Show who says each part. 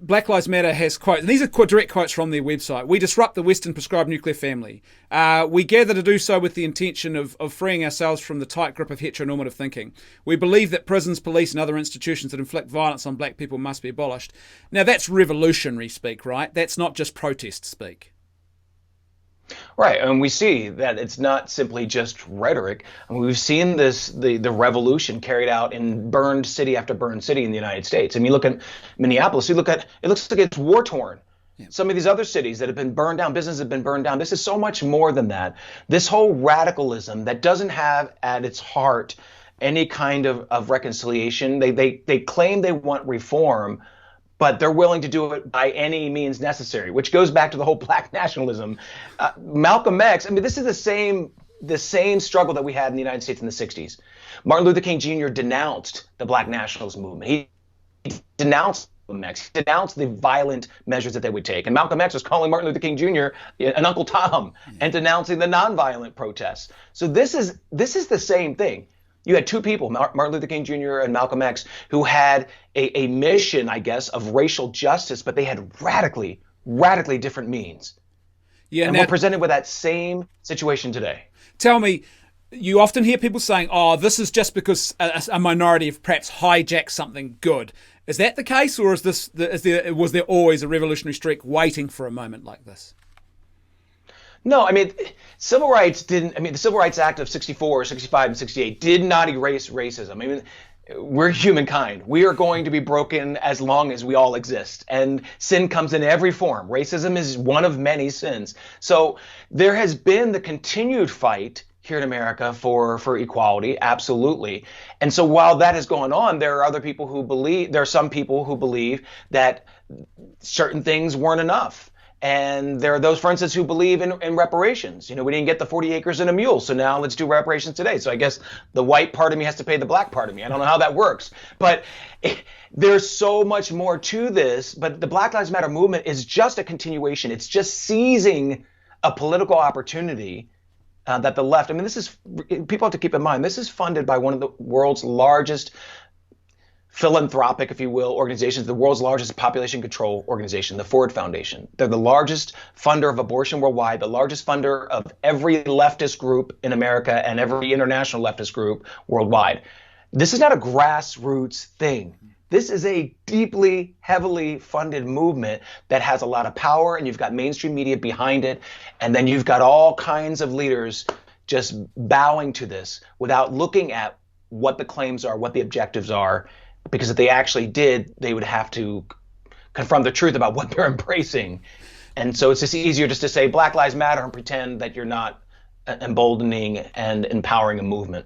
Speaker 1: Black Lives Matter has quotes, and these are direct quotes from their website. We disrupt the Western prescribed nuclear family. We gather to do so with the intention of freeing ourselves from the tight grip of heteronormative thinking. We believe that prisons, police, and other institutions that inflict violence on black people must be abolished. Now, that's revolutionary speak, right? That's not just protest speak.
Speaker 2: Right, and we see that it's not simply just rhetoric. I mean, we've seen the revolution carried out in burned city after burned city in the United States. I mean, you look at Minneapolis, it looks like it's war torn. Yeah. Some of these other cities that have been burned down, businesses have been burned down. This is so much more than that. This whole radicalism that doesn't have at its heart any kind of reconciliation. They claim they want reform, but they're willing to do it by any means necessary, which goes back to the whole black nationalism. Malcolm X, I mean, this is the same struggle that we had in the United States in the 60s. Martin Luther King Jr. denounced the black nationalist movement. He denounced Malcolm X. He denounced the violent measures that they would take. And Malcolm X was calling Martin Luther King Jr. an Uncle Tom and denouncing the nonviolent protests. So this is the same thing. You had two people, Martin Luther King Jr. and Malcolm X, who had a mission, I guess, of racial justice, but they had radically different means. Yeah, and we're presented with that same situation today.
Speaker 1: Tell me, you often hear people saying, oh, this is just because a minority have perhaps hijacked something good. Is that the case, or was there always a revolutionary streak waiting for a moment like this?
Speaker 2: No, I mean, the Civil Rights Act of 64, 65, and 68 did not erase racism. I mean, we're humankind. We are going to be broken as long as we all exist. And sin comes in every form. Racism is one of many sins. So there has been the continued fight here in America for equality, absolutely. And so while that is going on, there are some people who believe that certain things weren't enough. And there are those, for instance, who believe in reparations. You know, we didn't get the 40 acres and a mule, so now let's do reparations today. So I guess the white part of me has to pay the black part of me. I don't know how that works. But there's so much more to this. But the Black Lives Matter movement is just a continuation. It's just seizing a political opportunity that the left, I mean, people have to keep in mind, this is funded by one of the world's largest philanthropic, if you will, organizations, the world's largest population control organization, the Ford Foundation. They're the largest funder of abortion worldwide, the largest funder of every leftist group in America and every international leftist group worldwide. This is not a grassroots thing. This is a deeply, heavily funded movement that has a lot of power, and you've got mainstream media behind it, and then you've got all kinds of leaders just bowing to this without looking at what the claims are, what the objectives are. Because if they actually did, they would have to confront the truth about what they're embracing. And so it's just easier just to say Black Lives Matter and pretend that you're not emboldening and empowering a movement.